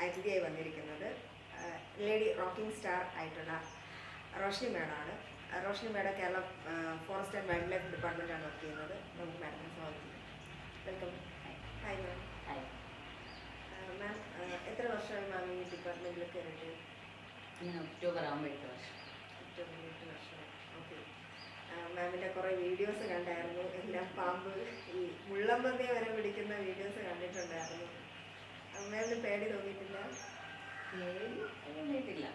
അതിഥിയായി വന്നിരിക്കുന്നത് lady rocking star ആയിട്ടുള്ള റോഷ്നി മേഡമാണ്. Roshni madam Kerala forest and wildlife ഡിപ്പാർട്ട്മെൻറ്റാണ് വർക്ക് ചെയ്യുന്നത്. നമുക്ക് മാഡത്തിനെ സ്വാഗതം ചെയ്യാം. Welcome. Hi ma'am. Hi ma'am, എത്ര വർഷമായി മാം ഈ ഡിപ്പാർട്ട്മെൻറ്റിൽ കയറിയിട്ട്? ഞാൻ ഒക്ടോബർ ആകുമ്പോൾ 8 വർഷം. ഏറ്റവും 8 വർഷം. ഓക്കെ. മാമിൻ്റെ കുറേ വീഡിയോസ് കണ്ടായിരുന്നു. എല്ലാം പാമ്പ്, ഈ മുള്ളമ്പന്നിയെ വരെ പിടിക്കുന്ന വീഡിയോസ് കണ്ടിട്ടുണ്ടായിരുന്നു. മാമിന് പേടി തോന്നിയിട്ടില്ല? പേടി തോന്നിയിട്ടില്ല.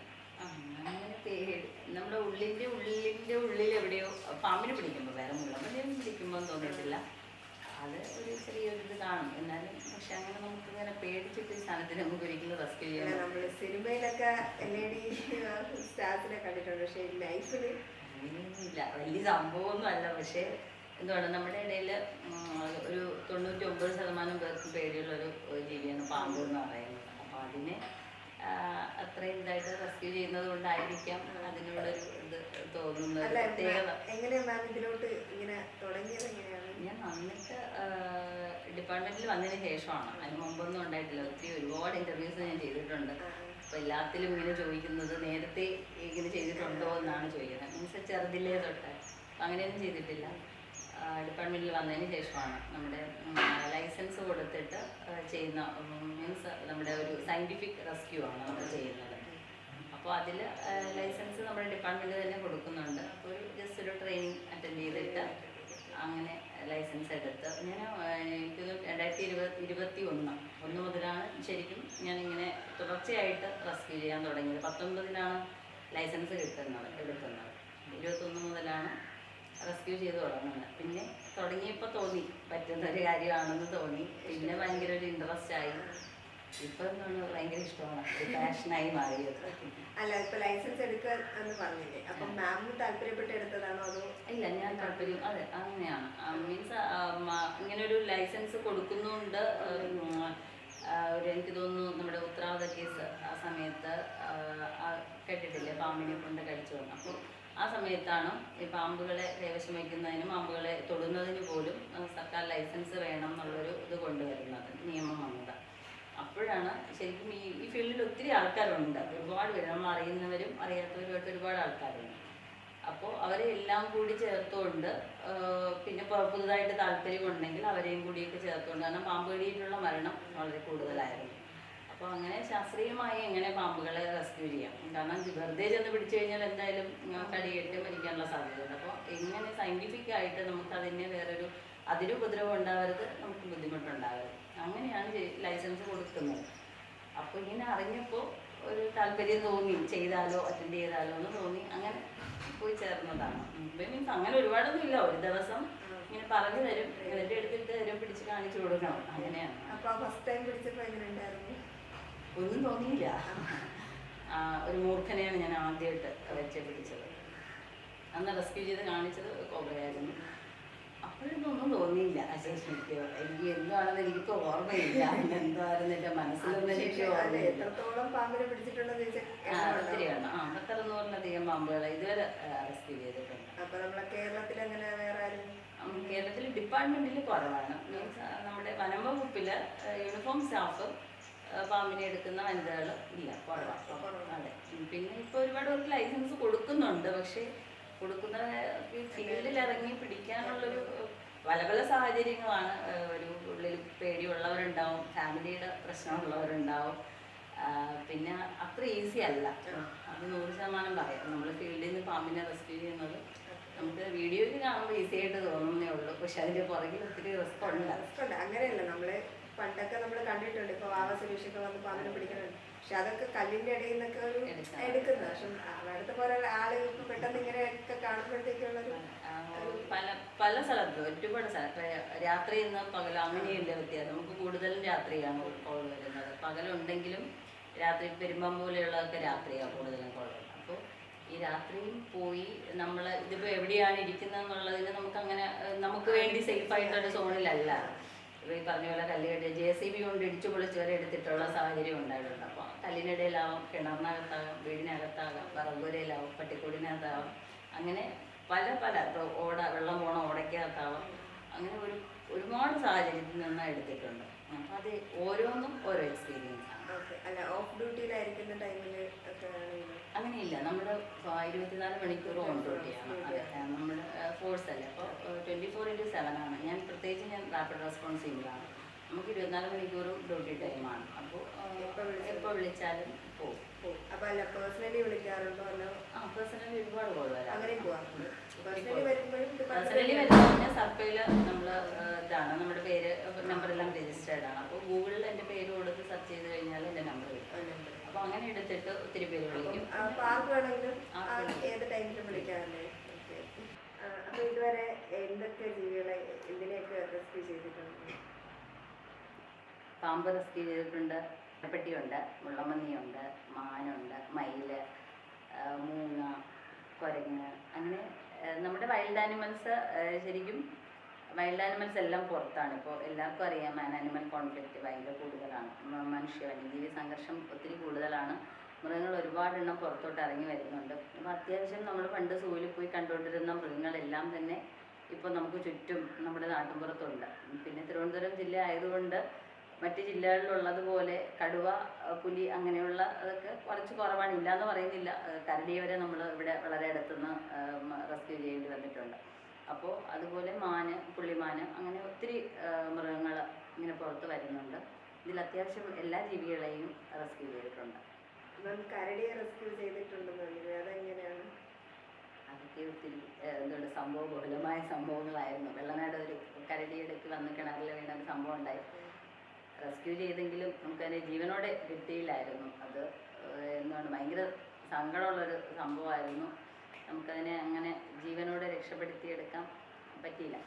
അങ്ങനെ പേടി നമ്മുടെ ഉള്ളിൻ്റെ ഉള്ളിൽ എവിടെയോ പാമ്പിനെ പിടിക്കുമ്പോൾ, വേറെ മുള്ളമ്പന്നിയൊന്നും പിടിക്കുമ്പോൾ തോന്നിയിട്ടില്ല. അത് ഒരു ചെറിയൊരിത് കാണും. എന്നാലും പക്ഷെ അങ്ങനെ നമുക്ക് ഇങ്ങനെ പേടിച്ചിട്ട് ഈ സ്ഥാനത്തിന് നമുക്ക് ഒരിക്കലും റെസ്ക്യൂ ചെയ്യാൻ നമ്മൾ സിനിമയിലൊക്കെ ലേഡി സ്റ്റാർസിനെ കണ്ടിട്ടുണ്ട്, പക്ഷേ ലൈഫിൽ അങ്ങനെയൊന്നുമില്ല. വലിയ സംഭവമൊന്നും അല്ല. പക്ഷേ എന്താണ്, നമ്മുടെ ഇടയിൽ ഒരു 99% പേർക്ക് പേടിയുള്ളൊരു ജീവിയാണ് പാമ്പ് എന്ന് പറയുന്നത്. അപ്പോൾ അതിനെ അത്രയും ഇതായിട്ട് റെസ്ക്യൂ ചെയ്യുന്നത് കൊണ്ടായിരിക്കാം അതിനോടൊരു ഇത് തോന്നുന്നത്. പ്രത്യേകത എങ്ങനെയാണ് മാം ഇതിലോട്ട് ഇങ്ങനെ തുടങ്ങിയത്? എങ്ങനെയാണ്? ഞാൻ വന്നിട്ട് ഡിപ്പാർട്ട്മെന്റിൽ വന്നതിന് ശേഷമാണ്. അതിന് മുമ്പൊന്നും ഉണ്ടായിട്ടില്ല. ഒരുപാട് ഇന്റർവ്യൂസ് ഞാൻ ചെയ്തിട്ടുണ്ട്. അപ്പോൾ എല്ലാത്തിലും ഇങ്ങനെ ചോദിക്കുന്നത് നേരത്തെ ഇങ്ങനെ ചെയ്തിട്ടുണ്ടോ എന്നാണ് ചോദിക്കുന്നത്. മീൻസ് ചെറുതിലേ തൊട്ട് അങ്ങനെയൊന്നും ചെയ്തിട്ടില്ല. ഡിപ്പാർട്ട്മെൻറ്റിൽ വന്നതിന് ശേഷമാണ് നമ്മുടെ ലൈസൻസ് കൊടുത്തിട്ട് ചെയ്യുന്ന, മീൻസ് നമ്മുടെ ഒരു സയൻറ്റിഫിക് റെസ്ക്യൂ ആണ് നമ്മൾ ചെയ്യുന്നത്. അപ്പോൾ അതിൽ ലൈസൻസ് നമ്മുടെ ഡിപ്പാർട്ട്മെൻറ്റ് തന്നെ കൊടുക്കുന്നുണ്ട്. അപ്പോൾ ഒരു ജസ്റ്റ് ഒരു ട്രെയിനിങ് അറ്റൻഡ് ചെയ്തിട്ട് അങ്ങനെ ലൈസൻസ് എടുത്ത് ഞാൻ എനിക്ക് 2021 മുതലാണ് ശരിക്കും ഞാനിങ്ങനെ തുടർച്ചയായിട്ട് റെസ്ക്യൂ ചെയ്യാൻ തുടങ്ങിയത്. 19 ലൈസൻസ് എടുക്കുന്നത്. 21 മുതലാണ് റെസ്ക്യൂ ചെയ്ത് തുടങ്ങുന്നത്. പിന്നെ തുടങ്ങിയപ്പോൾ തോന്നി പറ്റുന്നൊരു കാര്യമാണെന്ന് തോന്നി. പിന്നെ ഭയങ്കര ഒരു ഇൻട്രസ്റ്റ് ആയി. ഇപ്പം എന്താണ് ഭയങ്കര ഇഷ്ടമാണ്, ഒരു പാഷനായി മാറിയത്. അല്ല, ഇപ്പൊ ലൈസൻസ് എടുക്കുക എന്ന് പറഞ്ഞില്ലേ, അപ്പം മാമിന് താല്പര്യപ്പെട്ട് എടുത്തതാണോ അതോ? ഇല്ല, ഞാൻ താല്പര്യം അതെ അങ്ങനെയാണ്. മീൻസ് ഇങ്ങനെ ഒരു ലൈസൻസ് കൊടുക്കുന്നുണ്ട്. ഒരു എനിക്ക് തോന്നുന്നു നമ്മുടെ ഉത്തരവാദിത്ത കേസ് ആ സമയത്ത് കേട്ടിട്ടില്ലേ, പാമ്പിനെ കൊണ്ട് കടിച്ചു വന്നു. അപ്പോൾ ആ സമയത്താണ് ഈ പാമ്പുകളെ കൈവശം വയ്ക്കുന്നതിനും പാമ്പുകളെ തൊടുന്നതിന് പോലും സർക്കാർ ലൈസൻസ് വേണം എന്നുള്ളൊരു ഇത് കൊണ്ടുവരുന്നത്, നിയമം വന്നത്. അപ്പോഴാണ് ശരിക്കും ഈ ഫീൽഡിൽ ഒത്തിരി ആൾക്കാരുണ്ട്, ഒരുപാട് പേര്, നമ്മൾ അറിയുന്നവരും അറിയാത്തവരുമായിട്ട് ഒരുപാട് ആൾക്കാരുണ്ട്. അപ്പോൾ അവരെ എല്ലാം കൂടി ചേർത്തുകൊണ്ട്, പിന്നെ പുതുതായിട്ട് താല്പര്യമുണ്ടെങ്കിൽ അവരെയും കൂടിയൊക്കെ ചേർത്തുകൊണ്ട്, കാരണം പാമ്പ് കടിയിട്ടുള്ള മരണം വളരെ കൂടുതലായിരുന്നു. അപ്പോൾ അങ്ങനെ ശാസ്ത്രീയമായി എങ്ങനെ പാമ്പുകളെ റെസ്ക്യൂ ചെയ്യാം, കാരണം വെറുതെ ചെന്ന് പിടിച്ചു കഴിഞ്ഞാൽ എന്തായാലും കടിയേറ്റ് മരിക്കാനുള്ള സാധ്യതയുണ്ട്. അപ്പോൾ എങ്ങനെ സയൻറ്റിഫിക് ആയിട്ട് നമുക്ക് അതിനെ വേറൊരു അതിരുപദ്രവം ഉണ്ടാവരുത്, നമുക്ക് ബുദ്ധിമുട്ടുണ്ടാവരുത്, അങ്ങനെയാണ് ലൈസൻസ് കൊടുക്കുന്നത്. അപ്പോൾ ഇങ്ങനെ അറിഞ്ഞപ്പോൾ ഒരു താല്പര്യം തോന്നി, ചെയ്താലോ അറ്റൻഡ് ചെയ്താലോ എന്ന് തോന്നി, അങ്ങനെ പോയി ചേർന്നതാണ്. മീൻസ് അങ്ങനെ ഒരുപാടൊന്നും ഇല്ല, ഒരു ദിവസം ഇങ്ങനെ പറഞ്ഞു തരും, എന്നിട്ട് എടുത്തിട്ട് തരും, പിടിച്ച് കാണിച്ചു കൊടുക്കണം, അങ്ങനെയാണ്. അപ്പോൾ ഫസ്റ്റ് ടൈം പിടിച്ചപ്പോൾ എങ്ങനെ ഉണ്ടായിരുന്നു? ഒന്നും തോന്നിയില്ല. ഒരു മൂർഖനെയാണ് ഞാൻ ആദ്യമായിട്ട് വെച്ച് പിടിച്ചത്. അന്ന് റെസ്ക്യൂ ചെയ്ത് കാണിച്ചത് കോബ്രയായിരുന്നു. അപ്പോഴൊന്നും തോന്നിയില്ല. എനിക്ക് എന്താണെന്ന് എനിക്കിപ്പോൾ ഓർമ്മയില്ല, എന്തായിരുന്നു എൻ്റെ മനസ്സിലൊന്നും എനിക്ക് ഓർമ്മയില്ല. എത്രത്തോളം പാമ്പിനെ പിടിച്ചിട്ടുണ്ടെന്ന് ഒത്തിരിയാണ്. 1,600-ലധികം പാമ്പുകളെ ഇതുവരെ റെസ്ക്യൂ ചെയ്തിട്ടുണ്ട്. അപ്പോൾ നമ്മളെ കേരളത്തിൽ അങ്ങനെ വേറെ ആരും? കേരളത്തിൽ ഡിപ്പാർട്ട്മെൻറ്റിൽ കുറവാണ്. മീൻസ് നമ്മുടെ വനം വകുപ്പിൽ യൂണിഫോം സ്റ്റാഫ് പാമ്പിനെ എടുക്കുന്ന വനിതകൾ ഇല്ല, കുറവാണ്. അതെ. പിന്നെ ഇപ്പോൾ ഒരുപാട് പേർക്ക് ലൈസൻസ് കൊടുക്കുന്നുണ്ട്. പക്ഷേ കൊടുക്കുന്ന ഫീൽഡിൽ ഇറങ്ങി പിടിക്കാനുള്ളൊരു പല സാഹചര്യങ്ങളാണ്. ഒരു ഉള്ളിൽ പേടിയുള്ളവരുണ്ടാവും, ഫാമിലിയുടെ പ്രശ്നമുള്ളവരുണ്ടാവും. പിന്നെ അത്ര ഈസി അല്ല, അത് 100% പറയാം. നമ്മൾ ഫീൽഡിൽ നിന്ന് പാമ്പിനെ റെസ്ക്യൂ ചെയ്യുന്നത് നമുക്ക് വീഡിയോയിൽ കാണുമ്പോൾ ഈസി ആയിട്ട് തോന്നുന്നേ ഉള്ളൂ. പക്ഷെ അതിൻ്റെ പുറകിൽ ഒത്തിരി റിസ്ക് ഉണ്ട്. അങ്ങനെയല്ല, നമ്മള് പണ്ടൊക്കെ നമ്മൾ കണ്ടിട്ടുണ്ട്, ഇപ്പോൾ വാവ സൊല്യൂഷനൊക്കെ വന്ന് പാമ്പിനെ പിടിക്കുന്നുണ്ട്. പക്ഷെ അതൊക്കെ കല്ലിൻ്റെ ഇടയിൽ നിന്നൊക്കെ ഒരു എടുക്കുന്നത്. പക്ഷെ അടുത്ത പോലെ ആള് പെട്ടെന്ന് ഇങ്ങനെയൊക്കെ കാണുമ്പോഴത്തേക്കുള്ളൊരു പല സ്ഥലത്ത് ഒരുപാട് സ്ഥലത്ത് രാത്രി ഇന്ന് പകൽ അങ്ങനെയുള്ള വ്യത്യാസം. നമുക്ക് കൂടുതലും രാത്രിയാണ് കോൾ വരുന്നത്. പകലുണ്ടെങ്കിലും രാത്രി പെരുമ്പം പോലെയുള്ളതൊക്കെ രാത്രിയാണ് കൂടുതലും കോൾ വരുന്നത്. അപ്പോൾ ഈ രാത്രിയും പോയി നമ്മൾ ഇതിപ്പോൾ എവിടെയാണ് ഇരിക്കുന്നത് എന്നുള്ളതിന് നമുക്കങ്ങനെ നമുക്ക് വേണ്ടി സേഫായിട്ടൊരു സോണിലല്ല. ഇപ്പോൾ ഈ പറഞ്ഞ പോലെ കല്ലുകെട്ടി JCB കൊണ്ട് ഇടിച്ചു പൊളിച്ച് വരെ എടുത്തിട്ടുള്ള സാഹചര്യം ഉണ്ടായിട്ടുണ്ട്. അപ്പോൾ കല്ലിനിടയിലാവാം, കിണറിനകത്താകാം, വീടിനകത്താകാം, പറമ്പൂരയിലാവും, പട്ടിക്കൂടിനകത്താവാം, അങ്ങനെ പല ഇപ്പോൾ വെള്ളം പോണ ഓടയ്ക്കകത്താവാം. അങ്ങനെ ഒരുപാട് സാഹചര്യത്തിൽ നിന്ന് എടുത്തിട്ടുണ്ട്. അപ്പം അത് ഓരോന്നും ഓരോ എക്സ്പീരിയൻസ് ആണ്. ഓക്കെ. അല്ല, ഓഫ് ഡ്യൂട്ടിയിലായിരിക്കുന്ന ടൈമിൽ ഒക്കെ ആണെങ്കിൽ അങ്ങനെയില്ല, നമ്മൾ 24 മണിക്കൂർ ഓൺ ഡ്യൂട്ടിയാണ്. അതെ, നമ്മൾ ഫോഴ്സ് അല്ലേ, അപ്പോൾ 24/7 ആണ്. ഞാൻ റാപ്പിഡ് റെസ്പോൺസ് ടീമിലാണ്. നമുക്ക് 24 മണിക്കൂറും ഡ്യൂട്ടി ടൈമാണ്. അപ്പോൾ എപ്പോൾ വിളിച്ചാലും പോകും. അപ്പോൾ അല്ല, പേഴ്സണലി വിളിക്കാറുണ്ടോ? അല്ല, പേഴ്സണലി ഒരുപാട് കോൾ വരാം. അങ്ങനെ പോകാറുണ്ട്. പേഴ്സണലി വരുമ്പോഴും പേഴ്സണലി വരുമ്പോൾ സർപ്പയിൽ നമ്മൾ ഇതാണ്, നമ്മുടെ പേര് നമ്പറെല്ലാം രജിസ്റ്റേർഡ് ആണ്. അപ്പോൾ ഗൂഗിളിൽ എൻ്റെ പേര് കൊടുത്ത് സെർച്ച് ചെയ്ത് കഴിഞ്ഞാൽ എൻ്റെ നമ്പർ കിട്ടും. അപ്പോൾ അങ്ങനെ എടുത്തിട്ട് ഒത്തിരി പേര് വിളിക്കും. അപ്പോൾ ആർക്ക് വേണമെങ്കിലും ഏത് ടൈമിലും വിളിക്കാറുണ്ട്. അപ്പോൾ ഇതുവരെ എന്തൊക്കെ ജീവികളെ എന്തിനെയൊക്കെ റെസ്ക്യൂ ചെയ്തിട്ടുണ്ട്? പാമ്പ് റെസ്ക്യൂ ചെയ്തിട്ടുണ്ട്, പട്ടിയുണ്ട്, മുള്ളമന്നിയുണ്ട്, മാനുണ്ട്, മയില്, മൂങ്ങ, കുരങ്ങ്, അങ്ങനെ നമ്മുടെ വൈൽഡ് ആനിമൽസ്. ശരിക്കും വൈൽഡ് ആനിമൽസ് എല്ലാം പുറത്താണ്. ഇപ്പോൾ എല്ലാവർക്കും അറിയാം, മാൻ ആനിമൽ കോൺഫ്ലിക്റ്റ് ഭയങ്കര കൂടുതലാണ്. മനുഷ്യ വന്യജീവി സംഘർഷം ഒത്തിരി കൂടുതലാണ്. മൃഗങ്ങൾ ഒരുപാടെണ്ണം പുറത്തോട്ട് ഇറങ്ങി വരുന്നുണ്ട്. അപ്പോൾ അത്യാവശ്യം നമ്മൾ പണ്ട് സൂവിൽ പോയി കണ്ടുകൊണ്ടിരുന്ന മൃഗങ്ങളെല്ലാം തന്നെ ഇപ്പോൾ നമുക്ക് ചുറ്റും നമ്മുടെ നാട്ടിൻപുറത്തുണ്ട്. പിന്നെ തിരുവനന്തപുരം ജില്ല ആയതുകൊണ്ട് മറ്റ് ജില്ലകളിലുള്ളതുപോലെ കടുവ, പുലി അങ്ങനെയുള്ള അതൊക്കെ കുറച്ച് കുറവാണ്. ഇല്ലയെന്ന് പറയുന്നില്ല. കരടി വരെ നമ്മൾ ഇവിടെ വളരെ അടുത്തുനിന്ന് റെസ്ക്യൂ ചെയ്യേണ്ടി വന്നിട്ടുണ്ട്. അപ്പോൾ അതുപോലെ മാന്, പുള്ളിമാന്, അങ്ങനെ ഒത്തിരി മൃഗങ്ങൾ ഇങ്ങനെ പുറത്ത് വരുന്നുണ്ട്. ഇതിൽ അത്യാവശ്യം എല്ലാ ജീവികളെയും റെസ്ക്യൂ ചെയ്തിട്ടുണ്ട്. കരടിയെ റെസ്ക്യൂ ചെയ്തിട്ടുണ്ടെന്ന് പറയുന്നത് അതെങ്ങനെയാണ്? അതൊക്കെ ഒത്തിരി എന്തുകൊണ്ട് സംഭവബഹുലമായ സംഭവങ്ങളായിരുന്നു. വെള്ളനാട് ഒരു കരടിയിടയ്ക്ക് വന്ന് കിണറിൽ വീണ ഒരു സംഭവം ഉണ്ടായി. റെസ്ക്യൂ ചെയ്തെങ്കിലും നമുക്കതിനെ ജീവനോടെ കിട്ടിയില്ലായിരുന്നു. അത് എന്താണ് ഭയങ്കര സങ്കടമുള്ളൊരു സംഭവമായിരുന്നു. നമുക്കതിനെ അങ്ങനെ ജീവനോടെ രക്ഷപ്പെടുത്തിയെടുക്കാൻ പറ്റിയില്ല.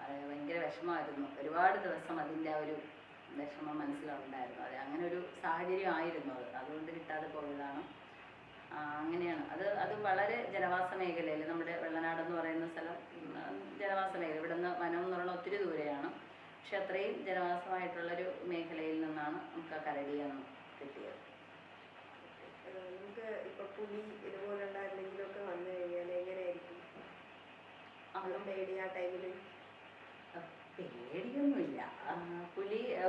അത് ഭയങ്കര വിഷമമായിരുന്നു. ഒരുപാട് ദിവസം അതിൻ്റെ ആ ഒരു വിഷമം മനസ്സിലുണ്ടായിരുന്നു. അത് അങ്ങനെ ഒരു സാഹചര്യം ആയിരുന്നു. അതുകൊണ്ട് കിട്ടാതെ പോയതാണ്. അങ്ങനെയാണ് അത് വളരെ ജനവാസ മേഖലയിൽ, നമ്മുടെ വെള്ളനാടെന്ന് പറയുന്ന സ്ഥലം ജനവാസ മേഖല, ഇവിടെ നിന്ന് വനം എന്ന് പറയുന്നത് ഒത്തിരി ദൂരെയാണ്. പക്ഷെ അത്രയും ജനവാസമായിട്ടുള്ളൊരു മേഖലയിൽ നിന്നാണ് നമുക്ക് ആ കരടിയാണ് കിട്ടിയത്. നമുക്ക് ഇപ്പോൾ പുലി ഇതുപോലുള്ള എന്തെങ്കിലുമൊക്കെ വന്നു കഴിഞ്ഞാൽ എങ്ങനെയായിരിക്കും പേടി? ആ ടൈമിൽ പേടിയൊന്നുമില്ല.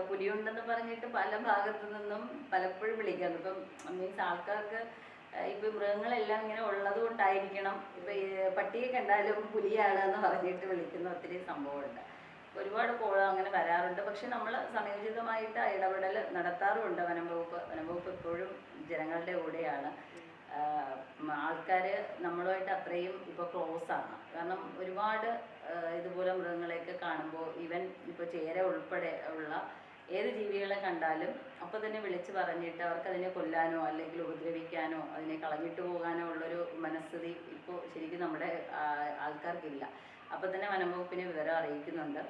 പുലിയുണ്ടെന്ന് പറഞ്ഞിട്ട് പല ഭാഗത്തു നിന്നും പലപ്പോഴും വിളിക്കാറുണ്ട്. ഇപ്പം മീൻസ് ആൾക്കാർക്ക് ഇപ്പം മൃഗങ്ങളെല്ലാം ഇങ്ങനെ ഉള്ളത് കൊണ്ടായിരിക്കണം ഇപ്പം പട്ടിയെ കണ്ടാലും പുലിയാണ് എന്ന് പറഞ്ഞിട്ട് വിളിക്കുന്ന ഒത്തിരി സംഭവമുണ്ട്. ഒരുപാട് കോൾ അങ്ങനെ വരാറുണ്ട്. പക്ഷെ നമ്മൾ സമയോചിതമായിട്ട് ഇടപെടൽ നടത്താറുമുണ്ട്. വനം വകുപ്പ് എപ്പോഴും ജനങ്ങളുടെ കൂടെയാണ്. ആൾക്കാർ നമ്മളുമായിട്ട് അത്രയും ഇപ്പോൾ ക്ലോസാണ്. കാരണം ഒരുപാട് ഇതുപോലെ മൃഗങ്ങളെയൊക്കെ കാണുമ്പോൾ ഈവൻ ഇപ്പോൾ ചേര ഉൾപ്പെടെ ഉള്ള ഏത് ജീവികളെ കണ്ടാലും അപ്പോൾ തന്നെ വിളിച്ച് പറഞ്ഞിട്ട് അവർക്കതിനെ കൊല്ലാനോ അല്ലെങ്കിൽ ഉപദ്രവിക്കാനോ അതിനെ കളഞ്ഞിട്ട് പോകാനോ ഉള്ളൊരു മനസ്ഥിതി ഇപ്പോൾ ശരിക്കും നമ്മുടെ ആൾക്കാർക്കില്ല. അപ്പോൾ തന്നെ വനം വകുപ്പിനെ വിവരം അറിയിക്കുന്നുണ്ട്.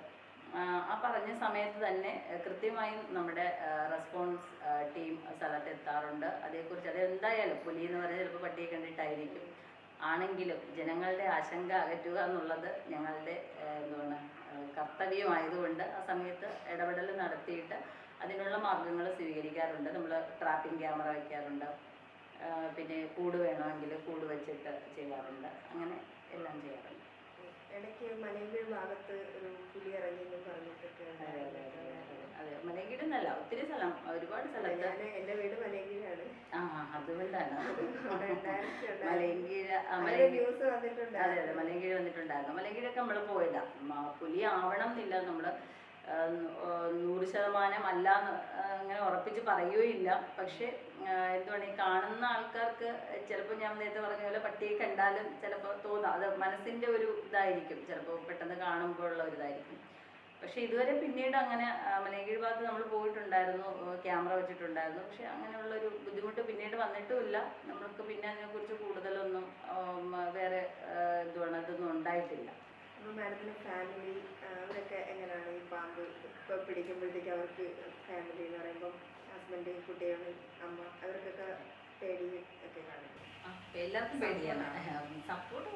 ആ പറഞ്ഞ സമയത്ത് തന്നെ കൃത്യമായും നമ്മുടെ റെസ്പോൺസ് ടീം സ്ഥലത്ത് എത്താറുണ്ട്. അതേക്കുറിച്ച് അതെന്തായാലും പുലി എന്ന് പറഞ്ഞാൽ ചിലപ്പോൾ പട്ടിയെ കണ്ടിട്ടായിരിക്കും. ആണെങ്കിലും ജനങ്ങളുടെ ആശങ്ക അകറ്റുക എന്നുള്ളത് ഞങ്ങളുടെ എന്താണ് കർത്തവ്യമായതുകൊണ്ട് ആ സമയത്ത് ഇടപെടൽ നടത്തിയിട്ട് അതിനുള്ള മാർഗങ്ങൾ സ്വീകരിക്കാറുണ്ട്. നമ്മൾ ട്രാപ്പിംഗ് ക്യാമറ വയ്ക്കാറുണ്ട്. പിന്നെ കൂട് വേണമെങ്കിൽ കൂട് വെച്ചിട്ട് ചെയ്യാറുണ്ട്. അങ്ങനെ എല്ലാം ചെയ്യാറുണ്ട്. ഇടയ്ക്ക് മലയങ്കീഴ് ഭാഗത്ത് ഒരു പുലി ഇറങ്ങിയെന്നും പറഞ്ഞിട്ടൊക്കെ. അതെ, മലയങ്കീഴ് എന്നല്ല, ഒത്തിരി സ്ഥലം, ഒരുപാട് സ്ഥലത്ത്. എൻ്റെ വീട് മലയങ്കീഴാണ്. അതുകൊണ്ടാണ് മലയങ്കീഴ് ന്യൂസ് വന്നിട്ടുണ്ട്. അതെ അതെ, മലയങ്കീഴ് വന്നിട്ടുണ്ടായിരുന്നു. മലയങ്കീഴൊക്കെ നമ്മൾ പോയതാ. പുലി ആവണം എന്നില്ല, നമ്മൾ 100% അല്ല അങ്ങനെ ഉറപ്പിച്ച് പറയുകയില്ല. പക്ഷെ എന്തുവാണ്, ഈ കാണുന്ന ആൾക്കാർക്ക് ചിലപ്പോൾ ഞാൻ നേരത്തെ പറഞ്ഞ പോലെ പട്ടിയെ കണ്ടാലും ചിലപ്പോൾ തോന്നാം, അത് മനസ്സിൻ്റെ ഒരു ഇതായിരിക്കും, ചിലപ്പോൾ പെട്ടെന്ന് കാണുമ്പോൾ ഉള്ള ഒരു ഇതായിരിക്കും. പക്ഷെ ഇതുവരെ പിന്നീട് അങ്ങനെ മലയങ്കീഴ് ഭാഗത്ത് നമ്മൾ പോയിട്ടുണ്ടായിരുന്നു, ക്യാമറ വെച്ചിട്ടുണ്ടായിരുന്നു. പക്ഷെ അങ്ങനെയുള്ളൊരു ബുദ്ധിമുട്ട് പിന്നീട് വന്നിട്ടുമില്ല. നമ്മൾക്ക് പിന്നെ അതിനെക്കുറിച്ച് കൂടുതലൊന്നും വേറെ ഇതൊന്നും ഉണ്ടായിട്ടില്ല. മാഡത്തിൻ്റെ ഫാമിലി അവരൊക്കെ എങ്ങനെയാണ്? ഈ പാമ്പ് ഇപ്പോൾ പിടിക്കുമ്പോഴത്തേക്ക് അവർക്ക് ഫാമിലി എന്ന് പറയുമ്പോൾ ഹസ്ബൻഡ്, കുട്ടികൾ, അമ്മ, അവർക്കൊക്കെ പേടി ഒക്കെ കാണും? എല്ലാവർക്കും പേടിയാണ്. സപ്പോർട്ട്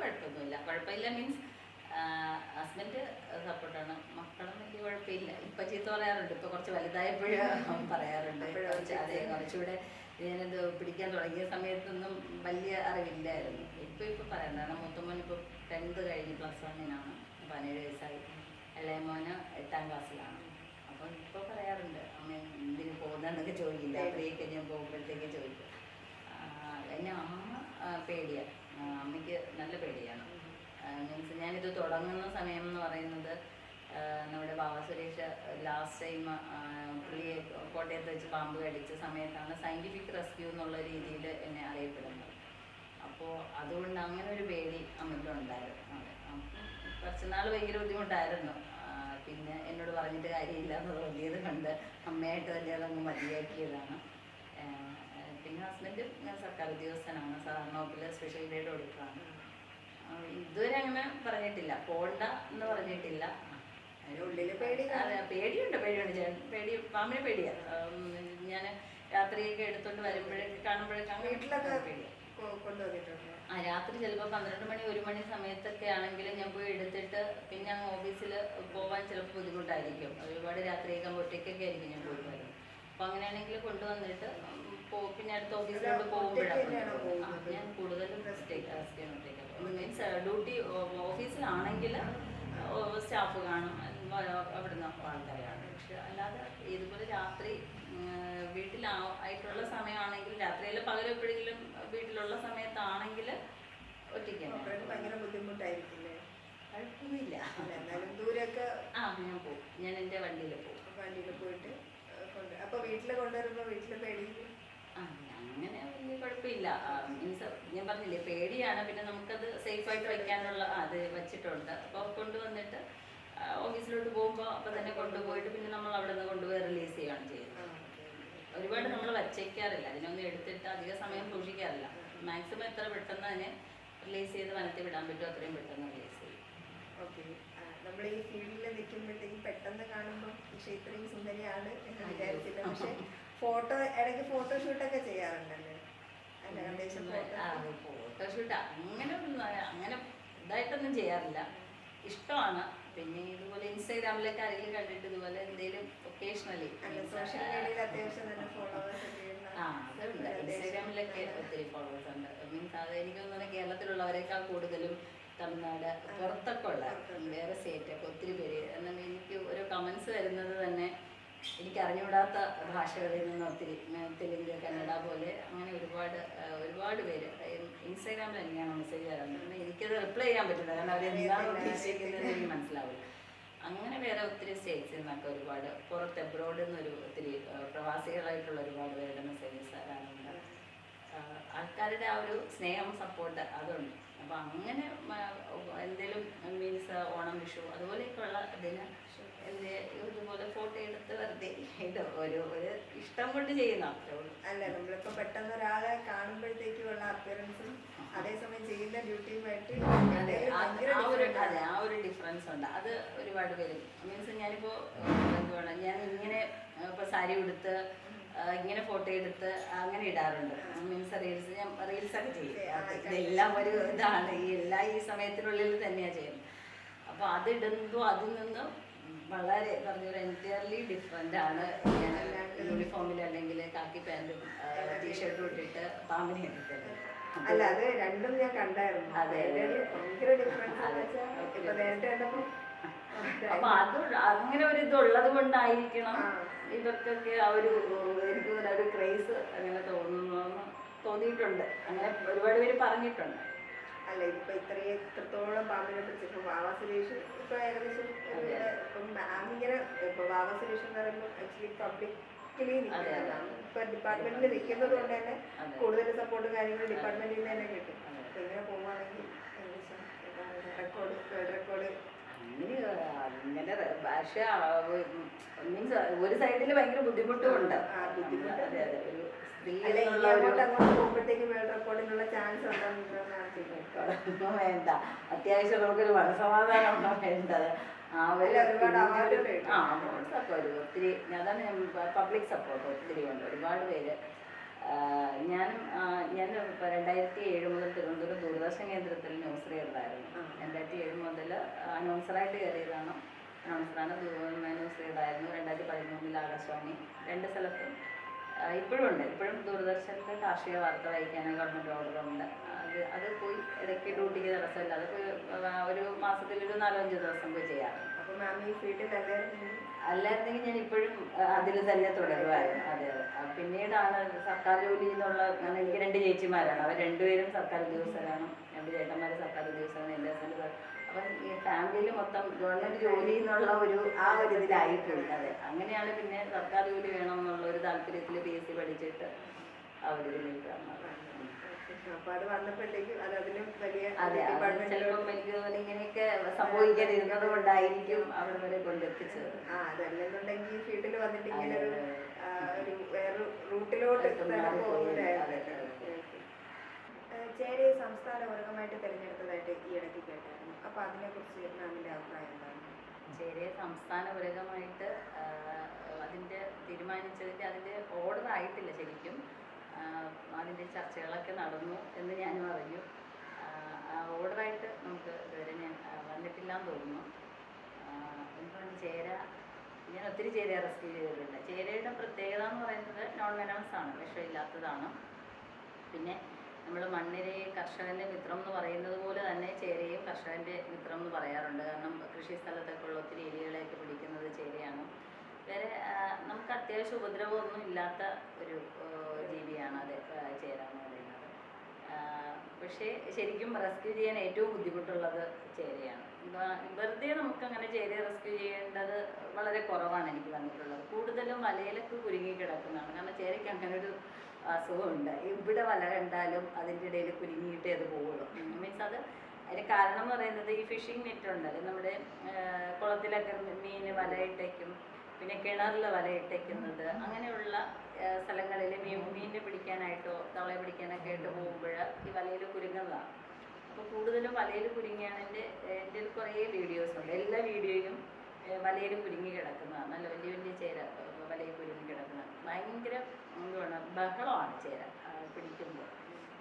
കുഴപ്പമില്ല മീൻസ് ഹസ്ബൻഡ് സപ്പോർട്ടാണ്. മക്കളും വലിയ കുഴപ്പമില്ല. ഇപ്പം ചീത്ത പറയാറുണ്ട്. ഇപ്പോൾ കുറച്ച് വലുതായപ്പോഴും പറയാറുണ്ട്. അതെ, കുറച്ചുകൂടെ ഞാനത് പിടിക്കാൻ തുടങ്ങിയ സമയത്തൊന്നും വലിയ അറിവില്ലായിരുന്നു. ഇപ്പോൾ പറയണ്ട. കാരണം മൂത്തമ്മൻ ഇപ്പോൾ 10th കഴിഞ്ഞ് +1 17 വയസ്സായി. ഇളയ മോന് 8ാം ക്ലാസ്സിലാണ്. അപ്പം ഇപ്പോൾ പറയാറുണ്ട് അമ്മ എന്തിന് പോകുന്നതെന്നൊക്കെ ചോദിക്കും. രാത്രിയൊക്കെ ഞാൻ പോകുമ്പോഴത്തേക്ക് ചോദിക്കും. എന്നെ അമ്മ പേടിയാണ്, അമ്മയ്ക്ക് നല്ല പേടിയാണ്. മീൻസ് ഞാനിത് തുടങ്ങുന്ന സമയം എന്ന് പറയുന്നത് നമ്മുടെ ബാബ സുരേഷ് ലാസ്റ്റ് ടൈം പുള്ളിയെ കോട്ടയത്ത് വെച്ച് പാമ്പ് കടിച്ച സമയത്താണ് സയൻറ്റിഫിക് റെസ്ക്യൂ എന്നുള്ള രീതിയിൽ എന്നെ അറിയപ്പെടുന്നത്. അപ്പോൾ അതുകൊണ്ട് അങ്ങനെ ഒരു പേടി അമ്മയ്ക്കുണ്ടായിരുന്നു. അപ്പം കുറച്ച് നാൾ ഭയങ്കര ബുദ്ധിമുട്ടായിരുന്നു. പിന്നെ എന്നോട് പറഞ്ഞിട്ട് കാര്യമില്ല എന്ന് തോന്നിയത് കൊണ്ട് അമ്മയായിട്ട് തന്നെ അതങ്ങ് മതിയാക്കിയതാണ്. പിന്നെ ഹസ്ബൻഡ് സർക്കാർ ഉദ്യോഗസ്ഥനാണ്, സാധാരണ സ്പെഷ്യൽ ഗ്രേഡ് കൊടുക്കുകയാണ്. ഇതുവരെ അങ്ങനെ പറഞ്ഞിട്ടില്ല, പോണ്ട എന്ന് പറഞ്ഞിട്ടില്ല. അതെ, പേടിയുണ്ട് പാമ്പിനെ പേടിയാണ്. ഞാൻ രാത്രിയൊക്കെ എടുത്തോണ്ട് വരുമ്പോഴേക്ക് കാണുമ്പോഴേക്കാണ് വീട്ടിലൊക്കെ കൊണ്ടുവന്നിട്ടുണ്ട്. രാത്രി ചിലപ്പോൾ 12 മണി 1 മണി സമയത്തൊക്കെ ആണെങ്കിൽ ഞാൻ പോയി എടുത്തിട്ട് പിന്നെ അങ്ങ് ഓഫീസിൽ പോകാൻ ചിലപ്പോൾ ബുദ്ധിമുട്ടായിരിക്കും. ഒരുപാട് രാത്രിയൊക്കെ ഒറ്റയ്ക്കൊക്കെ ആയിരിക്കും ഞാൻ പോയി വരുന്നത്. അപ്പോൾ അങ്ങനെയാണെങ്കിൽ കൊണ്ടുവന്നിട്ട് പിന്നെ അടുത്ത ഓഫീസിലോട്ട് പോകുമ്പോഴാണ് ഞാൻ കൂടുതലും മീൻസ് ഡ്യൂട്ടി ഓഫീസിലാണെങ്കിൽ സ്റ്റാഫ് കാണും, അവിടുന്ന് ആൾക്കാരാണ്. പക്ഷെ അല്ലാതെ ഇതുപോലെ രാത്രി വീട്ടിലായിട്ടുള്ള സമയമാണെങ്കിൽ, രാത്രിയിൽ പകലെപ്പോഴെങ്കിലും വീട്ടിലുള്ള സമയത്താണെങ്കിൽ ഒറ്റയ്ക്കാണ്. ഭയങ്കര ബുദ്ധിമുട്ടായിരിക്കില്ലേ? കുഴപ്പമില്ല, എന്നാലും ദൂരമൊക്കെ ഞാൻ പോകും. ഞാൻ എൻ്റെ വണ്ടിയിൽ പോകും. വണ്ടിയിൽ പോയിട്ട് അപ്പോൾ വീട്ടിൽ കൊണ്ടുവരുമ്പോൾ വീട്ടിൽ പേടിയില്ല? അങ്ങനെ വലിയ കുഴപ്പമില്ല. മീൻസ് ഞാൻ പറഞ്ഞില്ലേ പേടിയാണ്. പിന്നെ നമുക്കത് സേഫായിട്ട് വെക്കാനുള്ള അത് വെച്ചിട്ടുണ്ട്. അപ്പോൾ കൊണ്ടുവന്നിട്ട് ഓഫീസിലോട്ട് പോകുമ്പോൾ അപ്പം തന്നെ കൊണ്ടുപോയിട്ട് പിന്നെ നമ്മൾ അവിടെ നിന്ന് കൊണ്ടുപോയി റിലീസ് ചെയ്യുകയാണ് ചെയ്യുന്നത്. ഒരുപാട് നമ്മൾ വച്ചേക്കാറില്ല, അതിനൊന്നും എടുത്തിട്ട് അധിക സമയം സൂക്ഷിക്കാറില്ല. മാക്സിമം എത്ര പെട്ടെന്ന് അതിനെ റിലീസ് ചെയ്ത് വനത്തിൽ വിടാൻ പറ്റുമോ അത്രയും പെട്ടെന്ന് റിലീസ് ചെയ്യും. ഓക്കെ, നമ്മൾ ഈ ഫീൽഡിൽ നിൽക്കുമ്പോഴത്തേക്കും പെട്ടെന്ന് കാണുമ്പോൾ പക്ഷേ ഇത്രയും സുന്ദരിയാണ് എന്ന് വിചാരിച്ചില്ല. പക്ഷെ ഇടയ്ക്ക് ഫോട്ടോഷൂട്ടൊക്കെ ചെയ്യാറുണ്ടല്ലേ? ഫോട്ടോഷൂട്ട് അങ്ങനെ ഇതായിട്ടൊന്നും ചെയ്യാറില്ല. ഇഷ്ടമാണ്. പിന്നെ ഇതുപോലെ ഇൻസ്റ്റാഗ്രാമിലൊക്കെ ആരെങ്കിലും കണ്ടിട്ട് ഇതുപോലെ എന്തെങ്കിലും ഒക്കേഷണലി സോഷ്യൽ മീഡിയയിൽ അത്യാവശ്യം തന്നെ ഫോളോവേഴ്സ് അതുണ്ട്. ഇൻസ്റ്റാഗ്രാമിലൊക്കെ ഒത്തിരി ഫോളോവേഴ്സ് ഉണ്ട്. മീൻസ് അത് എനിക്ക് തോന്നുന്നത് കേരളത്തിലുള്ളവരെക്കാൾ കൂടുതലും തമിഴ്നാട് പുറത്തൊക്കെ ഉള്ള വേറെ സ്റ്റേറ്റൊക്കെ ഒത്തിരി പേര്. എന്നാൽ എനിക്ക് ഓരോ കമൻസ് വരുന്നത് തന്നെ എനിക്ക് അറിഞ്ഞുകൂടാത്ത ഭാഷകളിൽ നിന്ന് ഒത്തിരി, തെലുങ്ക്, കന്നഡ പോലെ അങ്ങനെ ഒരുപാട് പേര് ഇൻസ്റ്റാഗ്രാമിൽ തന്നെയാണ് മെസ്സേജ് തരാറുണ്ട്. എനിക്കത് റിപ്ലൈ ചെയ്യാൻ പറ്റില്ല, കാരണം അവരെന്താണ് ഉദ്ദേശിക്കുന്നത് എനിക്ക് മനസ്സിലാവില്ല. അങ്ങനെ വേറെ ഒത്തിരി സ്റ്റേറ്റ്സിൽ നിന്നൊക്കെ ഒരുപാട് പുറത്ത് എബ്രോഡിൽ നിന്നൊരു ഒത്തിരി പ്രവാസികളായിട്ടുള്ള ഒരുപാട് പേരുടെ മെസ്സേജസ് തരാറുണ്ട്. ആൾക്കാരുടെ ആ ഒരു സ്നേഹം, സപ്പോർട്ട് അതുണ്ട്. അപ്പോൾ അങ്ങനെ എന്തെങ്കിലും മീൻസ് ഓണം, വിഷു അതുപോലെയൊക്കെയുള്ള ഇതിന് ഇതുപോലെ ഫോട്ടോ എടുത്ത് വെറുതെ ഒരു ഇഷ്ടം കൊണ്ട് ചെയ്യുന്ന അത്രേ ഉള്ളൂ. അല്ല, നമ്മളിപ്പോൾ പെട്ടെന്ന് ഒരാളെ കാണുമ്പോഴത്തേക്കുള്ള അപ്പിയറൻസും അതേസമയം ചെയ്യുന്ന ഡ്യൂട്ടിയുമായിട്ട് ആ ഒരു ഡിഫറൻസ് ഉണ്ട്. അത് ഒരുപാട് പേരും മീൻസ് ഞാനിപ്പോൾ എന്തുവാണ് ഞാൻ ഇങ്ങനെ ഇപ്പോൾ സാരി ഉടുത്ത് ഇങ്ങനെ ഫോട്ടോ എടുത്ത് അങ്ങനെ ഇടാറുണ്ട്. മീൻസ് ഞാൻ റീൽസൊക്കെ ചെയ്യും. ഇതെല്ലാം ഒരു ഇതാണ്, ഈ സമയത്തിനുള്ളിൽ തന്നെയാണ് ചെയ്യുന്നത്. അപ്പോൾ അതിടുമ്പോൾ അതിൽ നിന്ന് വളരെ പറഞ്ഞൊരു എൻറ്റയർലി ഡിഫറെൻ്റ് ആണ്. ഞാൻ യൂണിഫോമിൽ അല്ലെങ്കിൽ കാക്കി പാൻറ്റും ടീഷർട്ടും ഇട്ടിട്ട് പാമ്പിനെ ഇട്ടിട്ട്. അല്ല, അത് രണ്ടും ഞാൻ കണ്ടായിരുന്നു. അതെ, ഭയങ്കര ഡിഫറൻസ്. അപ്പൊ അത് അങ്ങനെ ഒരു ഇതുള്ളത് കൊണ്ടായിരിക്കണം ഇവർക്കൊക്കെ ആ ഒരു എനിക്ക് ഒരു ക്രേസ് അങ്ങനെ തോന്നിയിട്ടുണ്ട്. അങ്ങനെ ഒരുപാട് പേര് പറഞ്ഞിട്ടുണ്ട്. അല്ല, ഇതിപ്പോ ഇത്രത്തോളം പാമ്പിനെ പിടിച്ചിപ്പോ ബാബ സുരേഷ് ഇപ്പൊ ഏകദേശം ഇങ്ങനെ ഇപ്പൊ ബാബ സുരേഷ് എന്ന് പറയുമ്പോൾ ആക്ച്വലി പബ്ലിക്കലി നിൽക്കുന്നതാണ്. ഇപ്പൊ ഡിപ്പാർട്ട്മെന്റിൽ നിൽക്കുന്നത് കൊണ്ട് തന്നെ കൂടുതൽ സപ്പോർട്ടും കാര്യങ്ങളും ഡിപ്പാർട്ട്മെന്റിൽ നിന്ന് തന്നെ കിട്ടും. അപ്പൊ ഇങ്ങനെ പോവുകയാണെങ്കിൽ റെക്കോർഡ് അങ്ങനെ പക്ഷെ മീൻസ് ഒരു സൈഡിൽ ഭയങ്കര ബുദ്ധിമുട്ടുമുണ്ട്. അതെ, ഒരു സ്ത്രീ അങ്ങോട്ട് പോകുമ്പോഴത്തേക്കും വേൾഡ് റെക്കോർഡിനുള്ള ചാൻസ് ഉണ്ടോ? വേണ്ട, അത്യാവശ്യം നമുക്കൊരു മനസമാധാനമാണോ വേണ്ടത്. സപ്പോർട്ട് ഒത്തിരി, അതാണ് പബ്ലിക് സപ്പോർട്ട് ഒത്തിരി ഉണ്ട്. ഒരുപാട് പേര് ഞാൻ 2007 മുതൽ തിരുവനന്തപുരം ദൂരദർശൻ കേന്ദ്രത്തിൽ ന്യൂസ് റീഡറായിരുന്നു. 2007 മുതൽ അനൗൺസറായിട്ട് കയറിയതാണ്. അനൗൺസറാണ്, ന്യൂസ് റീഡറായിരുന്നു. 2013 ആകാശവാണി 2 സ്ഥലത്തും ഇപ്പോഴും ഉണ്ട്. ഇപ്പോഴും ദൂരദർശനിൽ കാർഷിക വാർത്ത വായിക്കാനും ഗവൺമെൻറ് ഓർഡറുണ്ട്. അത് പോയി ഇടയ്ക്ക് ഡ്യൂട്ടിക്ക് തടസ്സമില്ല. അത് പോയി ഒരു മാസത്തിലൊരു 4-5 ദിവസം പോയി ചെയ്യാറുണ്ട്. അപ്പോൾ മാം ഈ ഫീൽഡിൽ അല്ലായിരുന്നെങ്കിൽ ഞാൻ ഇപ്പോഴും അതിൽ തന്നെ തുടരുമായിരുന്നു. അതെ അതെ. പിന്നീടാണ് സർക്കാർ ജോലി എന്നുള്ള, എനിക്ക് 2 ചേച്ചിമാരാണ്. അവർ രണ്ടുപേരും സർക്കാർ ഉദ്യോഗസ്ഥരാണ്. 2 ചേട്ടന്മാർ സർക്കാർ ഉദ്യോഗസ്ഥരാണ്. എൻ്റെ ഹസ്ബൻഡ്. അപ്പം ഈ ഫാമിലിയിൽ മൊത്തം ഗവൺമെൻറ് ജോലി എന്നുള്ള ആ ഒരു ഇതിലായിപ്പോയി. അതെ, അങ്ങനെയാണ് പിന്നെ സർക്കാർ ജോലി വേണം എന്നുള്ള ഒരു താല്പര്യത്തിൽ PSC പഠിച്ചിട്ട് ആ ഒരു ഇതിലേക്ക് വന്നത്. അപ്പോൾ അത് വന്നപ്പോഴത്തേക്കും അത് അതിലും വലിയ അതെ, ചിലപ്പം എനിക്ക് തോന്നുന്നു ഇങ്ങനെയൊക്കെ സംഭവിക്കാതിരുന്നത് കൊണ്ടായിരിക്കും അവിടെ വരെ കൊണ്ടെത്തിച്ചത്. അതല്ലെന്നുണ്ടെങ്കിൽ ഈ ഫീൽഡിൽ വന്നിട്ട് ഇങ്ങനെ ഒരു വേറെ റൂട്ടിലോട്ട് ചേരി സംസ്ഥാന വർഗമായിട്ട് തിരഞ്ഞെടുത്തതായിട്ട് ഈ ഇടയ്ക്ക് കേട്ടായിരുന്നു. അപ്പോൾ അതിനെക്കുറിച്ച് മാമിൻ്റെ അഭിപ്രായം എന്താണ്? ചേരിയെ സംസ്ഥാന വർഗമായിട്ട് അതിൻ്റെ തീരുമാനിച്ചതിൻ്റെ അതിൻ്റെ ഓർഡർ ആയിട്ടില്ല ശരിക്കും. അതിൻ്റെ ചർച്ചകളൊക്കെ നടന്നു എന്ന് ഞാനും അറിഞ്ഞു. ഓർഡറായിട്ട് നമുക്ക് ഇതുവരെ ഞാൻ വന്നിട്ടില്ലാന്ന് തോന്നുന്നു. എന്താണ് ചേര, ഞാൻ ഒത്തിരി ചേരയെ റെസ്ക്യൂ ചെയ്തിട്ടുണ്ട്. ചേരയുടെ പ്രത്യേകത എന്ന് പറയുന്നത് നോൺ വെനമസ് ആണ്, വിഷമില്ലാത്തതാണ്. പിന്നെ നമ്മൾ മണ്ണിരയെ കർഷകൻ്റെ മിത്രം എന്ന് പറയുന്നത് പോലെ തന്നെ ചേരയും കർഷകൻ്റെ മിത്രം എന്ന് പറയാറുണ്ട്. കാരണം കൃഷി സ്ഥലത്തൊക്കെയുള്ള ഒത്തിരി എലികളെയൊക്കെ പിടിക്കുന്നത് ചേരയാണ്. വേറെ നമുക്ക് അത്യാവശ്യം ഉപദ്രവമൊന്നും ഇല്ലാത്ത ഒരു ജീവിയാണ് അത് ചേര എന്ന് പറയുന്നത്. പക്ഷേ ശരിക്കും റെസ്ക്യൂ ചെയ്യാൻ ഏറ്റവും ബുദ്ധിമുട്ടുള്ളത് ചേരയാണ്. വെറുതെ നമുക്കങ്ങനെ ചേരയെ റെസ്ക്യൂ ചെയ്യേണ്ടത് വളരെ കുറവാണ് എനിക്ക് വന്നിട്ടുള്ളത്. കൂടുതലും വലയിലൊക്കെ കുരുങ്ങി കിടക്കുന്നതാണ്. കാരണം ചേരയ്ക്ക് അങ്ങനെ ഒരു അസുഖമുണ്ട്. ഇവിടെ വല കണ്ടാലും അതിൻ്റെ ഇടയിൽ കുരുങ്ങിയിട്ടേ അത് പോവുള്ളൂ. മീൻസ് അതിന് കാരണം എന്ന് പറയുന്നത് ഈ ഫിഷിംഗ് നെറ്റ് ഉണ്ടല്ലോ, നമ്മുടെ കുളത്തിലൊക്കെ മീൻ വലയിട്ടേക്കും, പിന്നെ കിണറിൽ വലയിട്ടേക്കുന്നത്, അങ്ങനെയുള്ള സ്ഥലങ്ങളിൽ മീനിനെ പിടിക്കാനായിട്ടോ തവളയെ പിടിക്കാനൊക്കെ ആയിട്ട് പോകുമ്പോൾ ഈ വലയിൽ കുരുങ്ങുന്നതാണ്. അപ്പോൾ കൂടുതലും വലയിൽ കുരുങ്ങിയാണ്. എൻ്റെ കുറേ വീഡിയോസ് ഉണ്ട്. എല്ലാ വീഡിയോയും വലയിൽ കുരുങ്ങി കിടക്കുന്നതാണ്. നല്ല വലിയ വലിയ ചേര വലയിൽ കുരുങ്ങി കിടക്കുന്നത്. ഭയങ്കര എന്തുവാണ്, ബഹളമാണ് ചേര പിടിക്കുമ്പോൾ.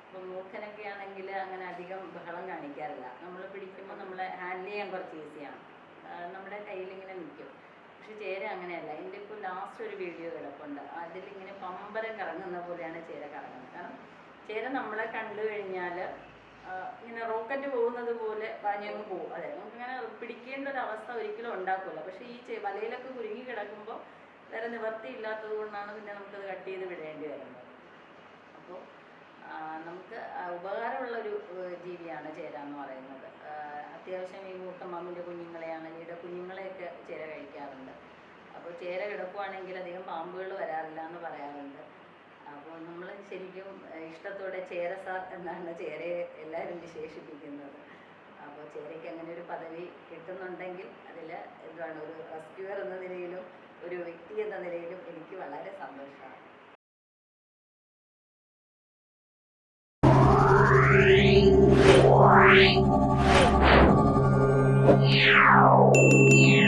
അപ്പോൾ മൂർഖനൊക്കെ ആണെങ്കിൽ അങ്ങനെ അധികം ബഹളം കാണിക്കാറില്ല. നമ്മൾ പിടിക്കുമ്പോൾ നമ്മളെ ഹാൻഡിൽ ചെയ്യാൻ കുറച്ച് ഈസിയാണ്, നമ്മുടെ കയ്യിലിങ്ങനെ നിൽക്കും. പക്ഷെ ചേര അങ്ങനെയല്ല. എൻ്റെ ഇപ്പോൾ ലാസ്റ്റ് ഒരു വീഡിയോ കിടപ്പുണ്ട്. അതിലിങ്ങനെ പമ്പരം കറങ്ങുന്ന പോലെയാണ് ചേര കറങ്ങുന്നത്. കാരണം ചേര നമ്മളെ കണ്ടു കഴിഞ്ഞാൽ ഇങ്ങനെ റോക്കറ്റ് പോകുന്നത് പോലെ പാഞ്ഞങ്ങ് പോകും. അതെ, നമുക്കിങ്ങനെ പിടിക്കേണ്ട ഒരു അവസ്ഥ ഒരിക്കലും ഉണ്ടാക്കില്ല. പക്ഷേ ഈ വലയിലൊക്കെ കുരുങ്ങി കിടക്കുമ്പോൾ വേറെ നിവർത്തിയില്ലാത്തത് കൊണ്ടാണ് പിന്നെ നമുക്കത് കട്ട് ചെയ്ത് വിടേണ്ടി വരുന്നത്. അപ്പോൾ നമുക്ക് ഉപകാരമുള്ളൊരു ജീവിയാണ് ചേര എന്ന് പറയുന്നത്. അത്യാവശ്യം ഈ മൂത്ത മാമിൻ്റെ കുഞ്ഞുങ്ങളെയാണെങ്കിൽ ഇവിടെ കുഞ്ഞുങ്ങളെയൊക്കെ ചേര കഴിക്കാറുണ്ട്. അപ്പോൾ ചേര കിടക്കുവാണെങ്കിൽ അധികം പാമ്പുകൾ വരാറില്ല എന്ന് പറയാറുണ്ട്. അപ്പോൾ നമ്മൾ ശരിക്കും ഇഷ്ടത്തോടെ ചേര സാർ എന്നാണ് ചേരയെ എല്ലാവരും വിശേഷിപ്പിക്കുന്നത്. അപ്പോൾ ചേരയ്ക്ക് അങ്ങനെ ഒരു പദവി കിട്ടുന്നുണ്ടെങ്കിൽ അതിൽ എന്താണ്, ഒരു റെസ്ക്യൂവർ എന്ന നിലയിലും ഒരു വ്യക്തി എന്ന നിലയിലും എനിക്ക് വളരെ സന്തോഷമാണ്. Yeah.